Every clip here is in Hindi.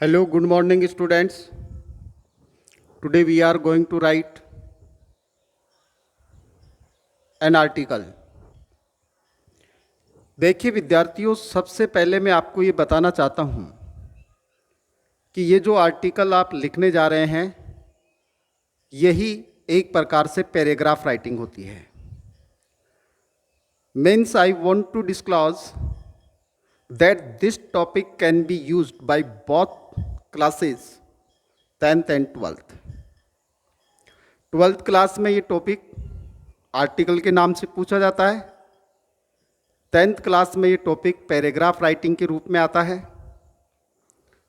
Hello, good morning, students. Today we are going to write an article. देखिए विद्यार्थियों, सबसे पहले मैं आपको ये बताना चाहता हूँ कि ये जो आर्टिकल आप लिखने जा रहे हैं, यही एक प्रकार से पैराग्राफ राइटिंग होती है. Means I want to disclose that this topic can be used by both classes, 10th and 12th. 12th class में ये टॉपिक आर्टिकल के नाम से पूछा जाता है. 10th क्लास में ये टॉपिक पैराग्राफ राइटिंग के रूप में आता है.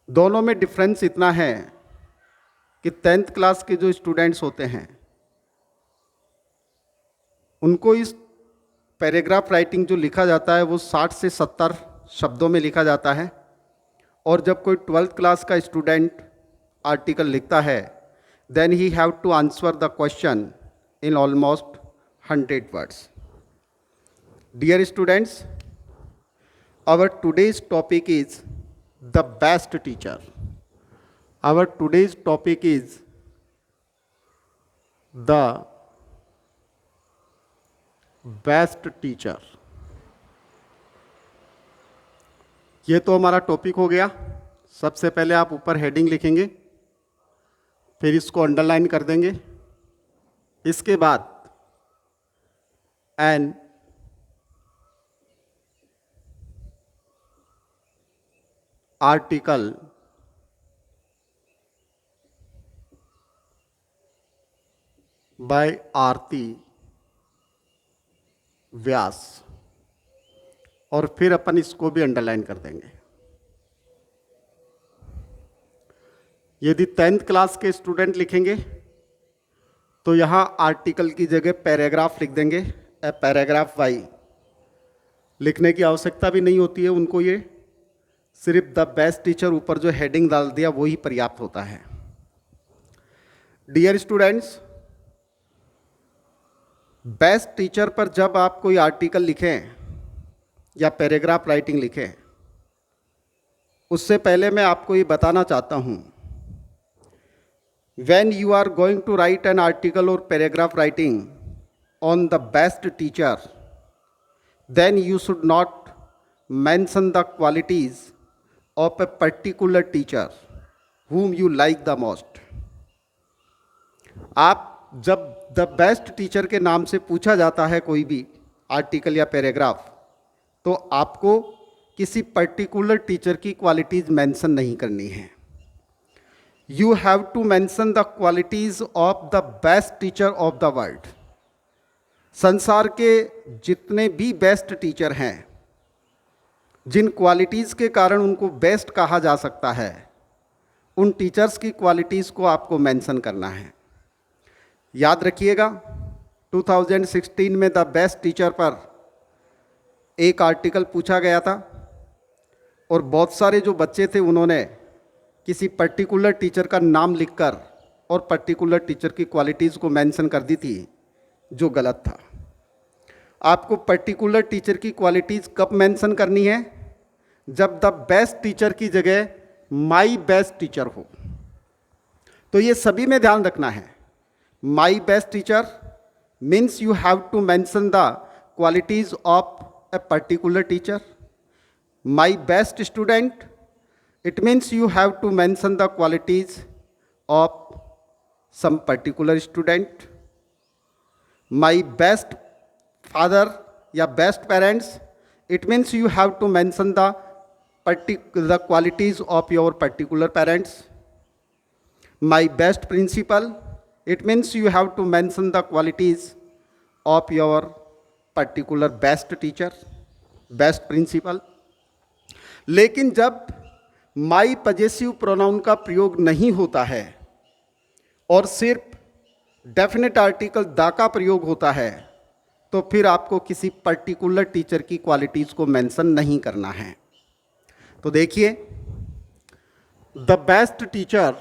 दोनों में डिफरेंस इतना है कि 10th क्लास के जो स्टूडेंट्स होते हैं उनको इस पैराग्राफ राइटिंग जो लिखा जाता है वो 60 से 70 शब्दों में लिखा जाता है, और जब कोई 12th क्लास का स्टूडेंट आर्टिकल लिखता है then he have to answer the question in almost 100 words. Dear students, our today's topic is the best teacher. Our today's topic is the best teacher. ये तो हमारा टॉपिक हो गया. सबसे पहले आप ऊपर हेडिंग लिखेंगे, फिर इसको अंडरलाइन कर देंगे. इसके बाद एन आर्टिकल बाय आरती व्यास, और फिर अपन इसको भी अंडरलाइन कर देंगे. यदि 10th क्लास के स्टूडेंट लिखेंगे तो यहाँ आर्टिकल की जगह पैराग्राफ लिख देंगे. ए पैराग्राफ वाई लिखने की आवश्यकता भी नहीं होती है उनको. ये सिर्फ द बेस्ट टीचर ऊपर जो हेडिंग डाल दिया वही पर्याप्त होता है. डियर स्टूडेंट्स, बेस्ट टीचर पर जब आप कोई आर्टिकल लिखें या पैराग्राफ राइटिंग लिखें, उससे पहले मैं आपको ये बताना चाहता हूँ, when you are going to write an article और paragraph writing on the best teacher, then you should not mention the qualities of a particular teacher whom you like the most. आप जब द बेस्ट टीचर के नाम से पूछा जाता है कोई भी आर्टिकल या पैराग्राफ, तो आपको किसी पर्टिकुलर टीचर की क्वालिटीज़ मेंशन नहीं करनी है. You have to mention the qualities of the best teacher of the world. संसार के जितने भी बेस्ट टीचर हैं, जिन क्वालिटीज़ के कारण उनको बेस्ट कहा जा सकता है, उन टीचर्स की क्वालिटीज़ को आपको मेंशन करना है. याद रखिएगा, 2016 में द बेस्ट टीचर पर एक आर्टिकल पूछा गया था, और बहुत सारे जो बच्चे थे उन्होंने किसी पर्टिकुलर टीचर का नाम लिखकर और पर्टिकुलर टीचर की क्वालिटीज़ को मेंशन कर दी थी, जो गलत था. आपको पर्टिकुलर टीचर की क्वालिटीज़ कब मेंशन करनी है? जब द बेस्ट टीचर की जगह माई बेस्ट टीचर हो. तो ये सभी में ध्यान रखना है. My best teacher means you have to mention the qualities of a particular teacher. My best student, it means you have to mention the qualities of some particular student. My best father या best parents, it means you have to mention the qualities of your particular parents. My best principal, it means you have to mention the qualities of your particular best teacher, best principal. लेकिन जब my possessive pronoun का प्रयोग नहीं होता है और सिर्फ डेफिनेट आर्टिकल द का प्रयोग होता है, तो फिर आपको किसी पर्टिकुलर टीचर की क्वालिटीज़ को मेंशन नहीं करना है. तो देखिए, the best teacher,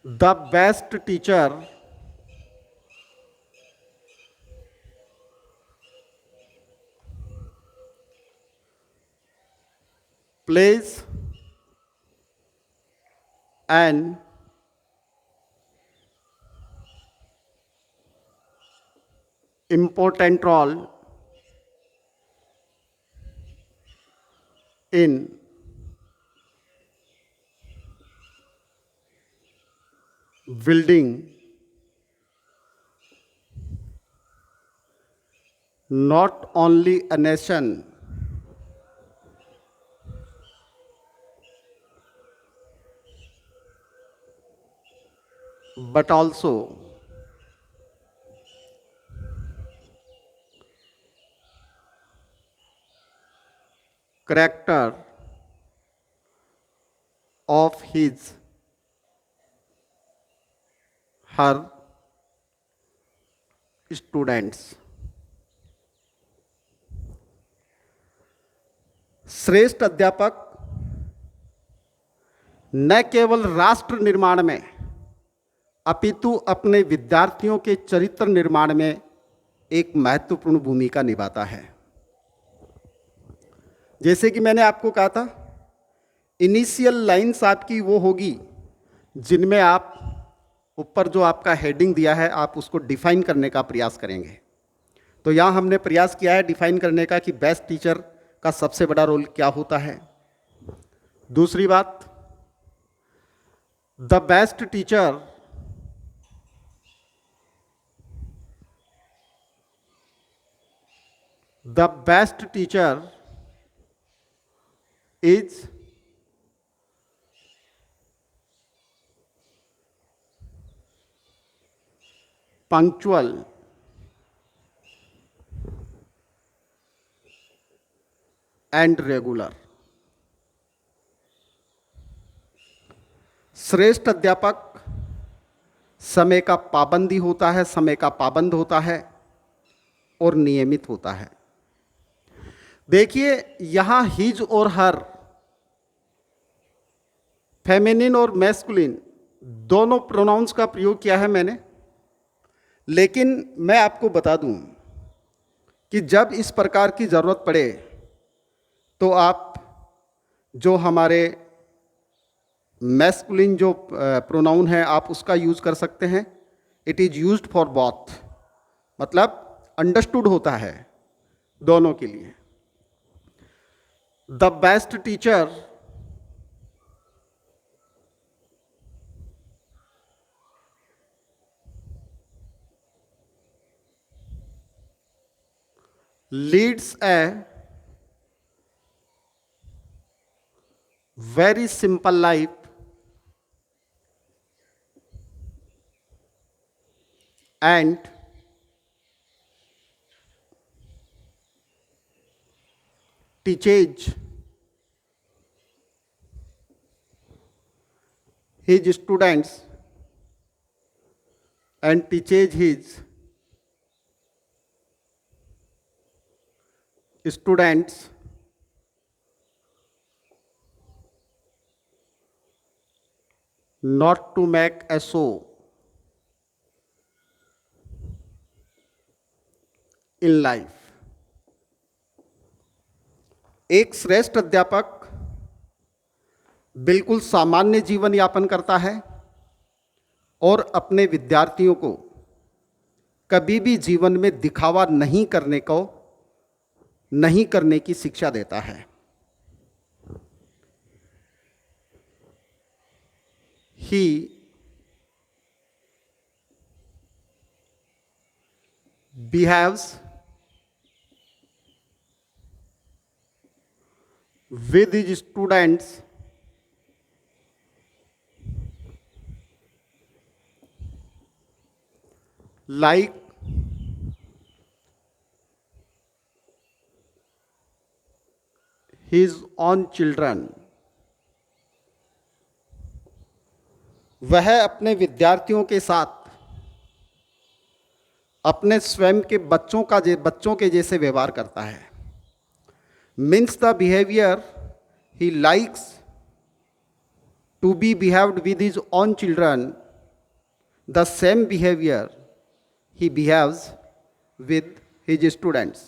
the best teacher plays an important role in building not only a nation but also character of his her students. श्रेष्ठ अध्यापक न केवल राष्ट्र निर्माण में अपितु अपने विद्यार्थियों के चरित्र निर्माण में एक महत्वपूर्ण भूमिका निभाता है। जैसे कि मैंने आपको कहा था, इनिशियल लाइंस आपकी वो होगी जिनमें आप ऊपर जो आपका हेडिंग दिया है आप उसको डिफाइन करने का प्रयास करेंगे। तो यहाँ हमने प्रयास किया है डिफाइन करने का कि बेस्ट टीचर का सबसे बड़ा रोल क्या होता है। दूसरी बात, the best teacher is punctual and regular। श्रेष्ठ अध्यापक समय का पाबंदी होता है, समय का पाबंद होता है और नियमित होता है। देखिए यहां हिज और हर, फेमिनिन और मैस्कुलिन दोनों प्रोनाउंस का प्रयोग किया है मैंने, लेकिन मैं आपको बता दूं कि जब इस प्रकार की ज़रूरत पड़े तो आप जो हमारे मैस्कुलिन जो प्रोनाउन है आप उसका यूज़ कर सकते हैं। It is used for both, मतलब अंडरस्टूड होता है दोनों के लिए। The best teacher leads a very simple life and teaches his students and teaches his students not to make a show in life। एक श्रेष्ठ अध्यापक बिल्कुल सामान्य जीवन यापन करता है और अपने विद्यार्थियों को कभी भी जीवन में दिखावा नहीं करने की शिक्षा देता है। He behaves with his students like his own children। वह अपने विद्यार्थियों के साथ अपने स्वयं के बच्चों के जैसे व्यवहार करता है। Means the behaviour he likes to be behaved with his own children, the same behaviour he behaves with his students।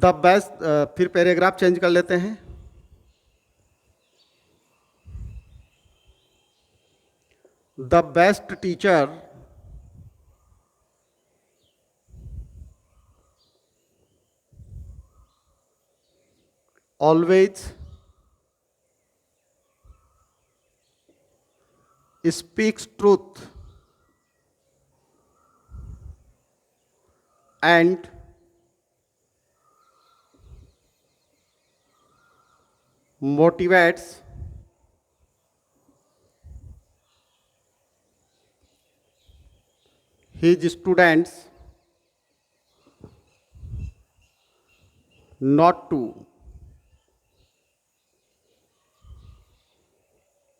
The best, फिर पैराग्राफ चेंज कर लेते हैं। The best teacher always speaks truth and motivates his students not to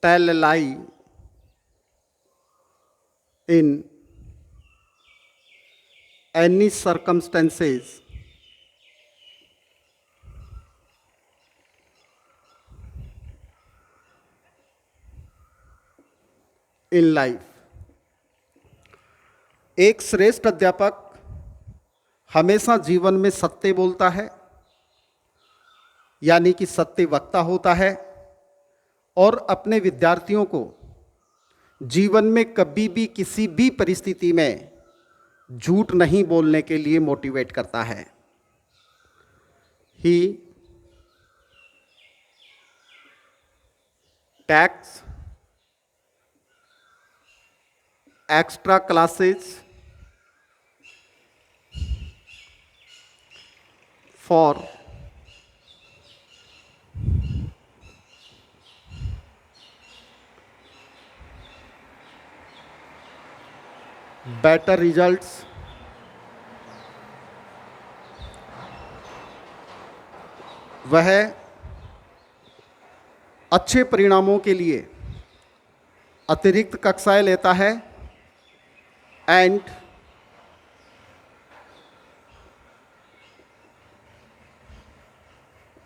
tell a lie in any circumstances in life। एक श्रेष्ठ अध्यापक हमेशा जीवन में सत्य बोलता है, यानी कि सत्य वक्ता होता है, और अपने विद्यार्थियों को जीवन में कभी भी किसी भी परिस्थिति में झूठ नहीं बोलने के लिए मोटिवेट करता है। He takes extra classes for better results, वह अच्छे परिणामों के लिए अतिरिक्त कक्षाएं लेता है, and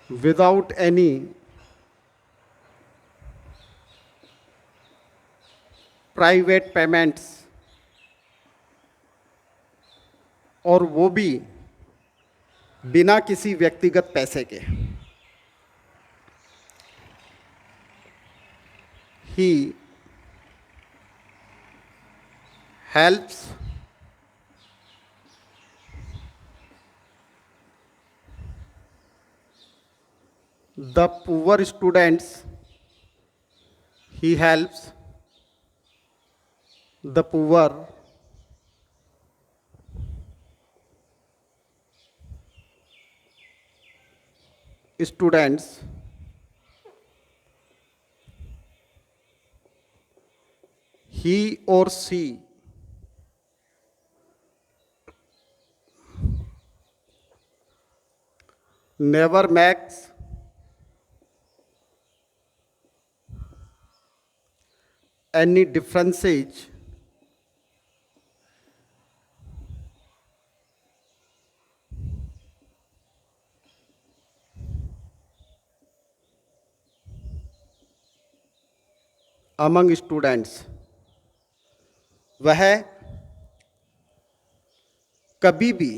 without any private payments, और वो भी बिना किसी व्यक्तिगत पैसे के। ही helps the poor students, he helps the poor students he or she never makes any differences among students। वह कभी भी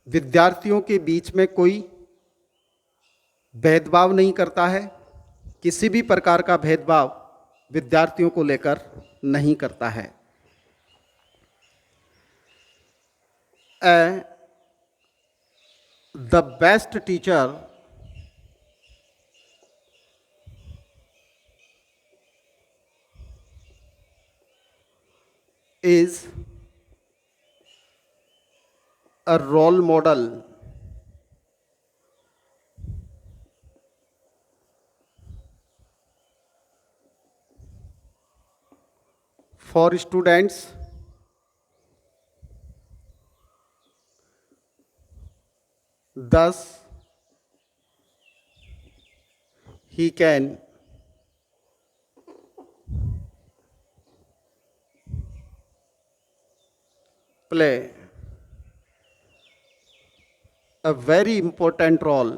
विद्यार्थियों के बीच में कोई भेदभाव नहीं करता है, किसी भी प्रकार का भेदभाव विद्यार्थियों को लेकर नहीं करता है। The best teacher is a role model for students thus he can play a very important role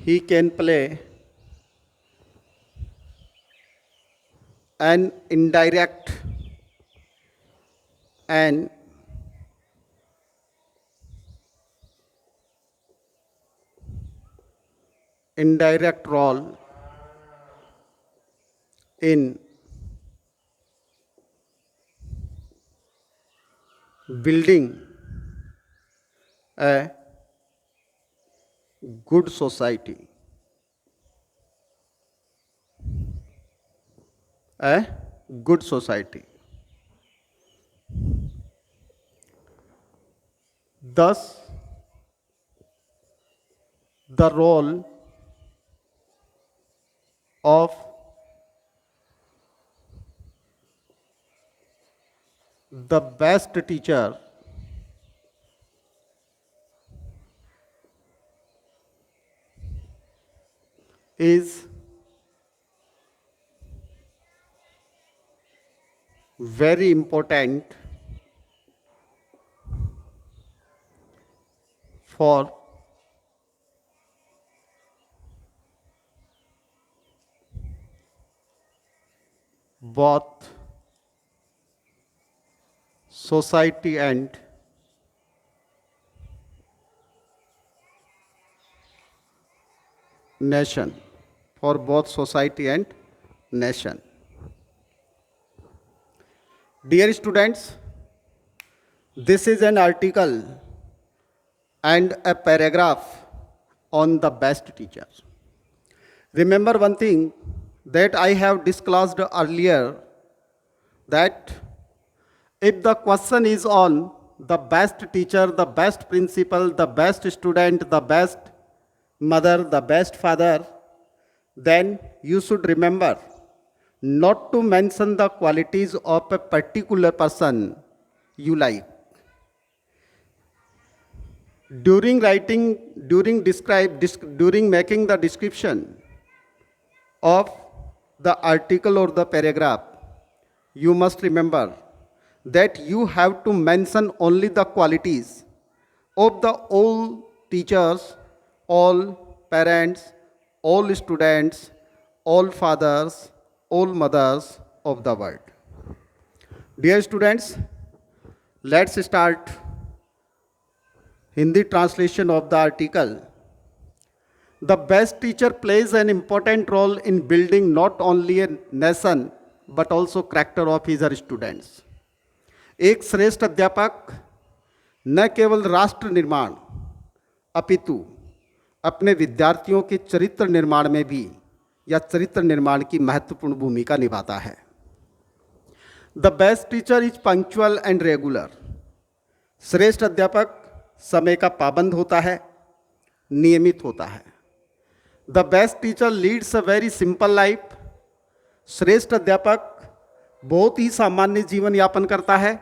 he can play an an indirect role in building a good society. A good society. Thus, the role of the best teacher is very important for both society and nation. For both society and nation. Dear students, this is an article and a paragraph on the best teacher. Remember one thing that I have disclosed earlier, that if the question is on the best teacher, the best principal, the best student, the best mother, the best father, then you should remember not to mention the qualities of a particular person you like. During making the description of the article or the paragraph, you must remember that you have to mention only the qualities of the all teachers, all parents, all students, all fathers, all mothers of the world. Dear students, let's start Hindi translation of the article. The best teacher plays an important role in building not only a nation but also character of his students. एक श्रेष्ठ अध्यापक न केवल राष्ट्र निर्माण अपितु अपने विद्यार्थियों के चरित्र निर्माण में भी या चरित्र निर्माण की महत्वपूर्ण भूमिका निभाता है. The best teacher is punctual and regular. श्रेष्ठ अध्यापक समय का पाबंद होता है, नियमित होता है. The best teacher leads a very simple life. श्रेष्ठ अध्यापक बहुत ही सामान्य जीवन यापन करता है.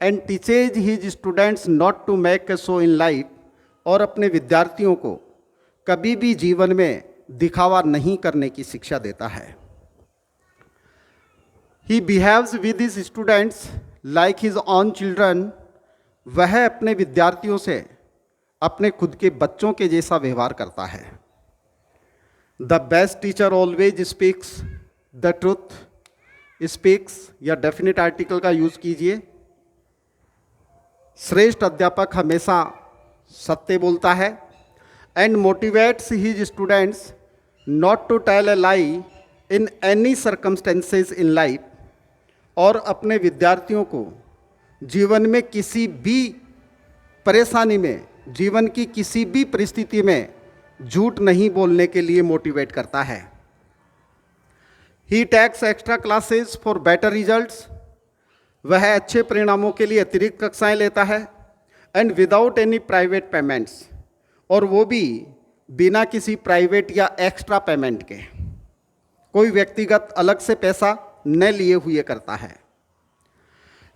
And teaches his students not to make a show in life. और अपने विद्यार्थियों को कभी भी जीवन में दिखावा नहीं करने की शिक्षा देता है. He behaves with his students like his on children. वह अपने विद्यार्थियों से अपने खुद के बच्चों के जैसा व्यवहार करता है. The best teacher always speaks the truth. Speaks या डेफिनेट आर्टिकल का यूज कीजिए. श्रेष्ठ अध्यापक हमेशा सत्य बोलता है. And motivates his students not to tell a lie in any circumstances in life. और अपने विद्यार्थियों को जीवन में किसी भी परेशानी में, जीवन की किसी भी परिस्थिति में झूठ नहीं बोलने के लिए मोटिवेट करता है. He takes extra classes for better results. वह अच्छे परिणामों के लिए अतिरिक्त कक्षाएं लेता है. And without any private payments. और वो भी बिना किसी प्राइवेट या एक्स्ट्रा पेमेंट के, कोई व्यक्तिगत अलग से पैसा न लिए हुए करता है.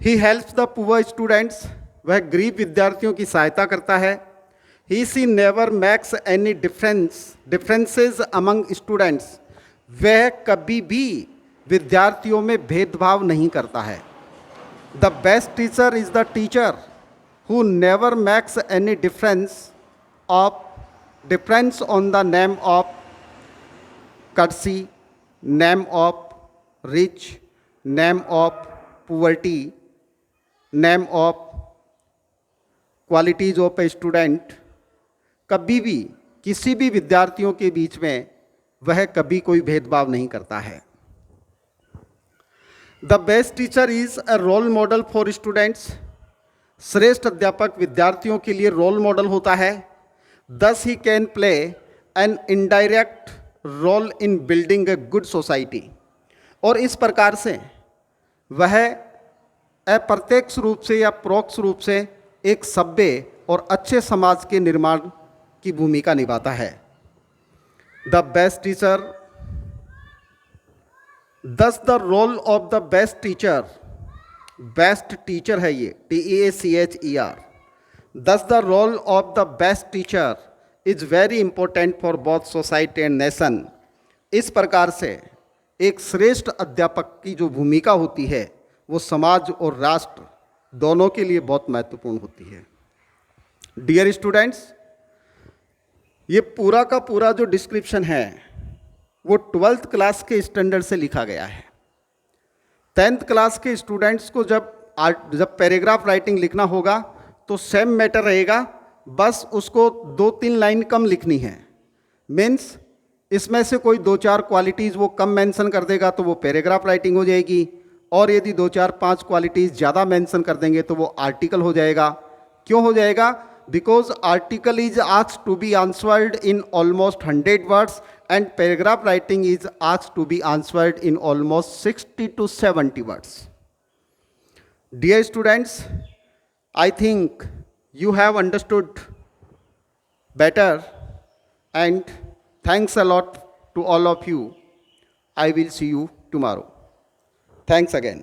He helps the poor students. वह गरीब विद्यार्थियों की सहायता करता है. He see never makes any differences among students. वह कभी भी विद्यार्थियों में भेदभाव नहीं करता है. The best teacher is the teacher who never makes any difference of Depends on the name of courtesy, name of rich, name of poverty, name of qualities of a student, कभी भी किसी भी विद्यार्थियों के बीच में वह कभी कोई भेदभाव नहीं करता है। The best teacher is a role model for students. श्रेष्ठ अध्यापक विद्यार्थियों के लिए रोल मॉडल होता है। Thus he can play an indirect role in building a good society. और इस प्रकार से वह अप्रत्यक्ष रूप से या परोक्ष रूप से एक सभ्य और अच्छे समाज के निर्माण की भूमिका निभाता है। The best teacher, thus the role of the best teacher, best teacher है ये, TEACHER, thus the role of the best teacher is very important for both society and nation. इस प्रकार से एक श्रेष्ठ अध्यापक की जो भूमिका होती है वो समाज और राष्ट्र दोनों के लिए बहुत महत्वपूर्ण होती है। डियर स्टूडेंट्स, ये पूरा का पूरा जो डिस्क्रिप्शन है वो 12th क्लास के स्टैंडर्ड से लिखा गया है। 10th क्लास के स्टूडेंट्स को जब पैराग्राफ राइटिंग लिखना होगा तो सेम मैटर रहेगा, बस उसको 2-3 लाइन कम लिखनी है। मीन्स इसमें से कोई 2-4 क्वालिटीज़ वो कम मेंशन कर देगा तो वो पैराग्राफ राइटिंग हो जाएगी, और यदि 2-4-5 क्वालिटीज़ ज़्यादा मेंशन कर देंगे तो वो आर्टिकल हो जाएगा। क्यों हो जाएगा? Because article is asked to be answered in almost 100 words and paragraph writing is asked to be answered in almost 60 to 70 words. Dear students, I think you have understood better, and thanks a lot to all of you. I will see you tomorrow. Thanks again.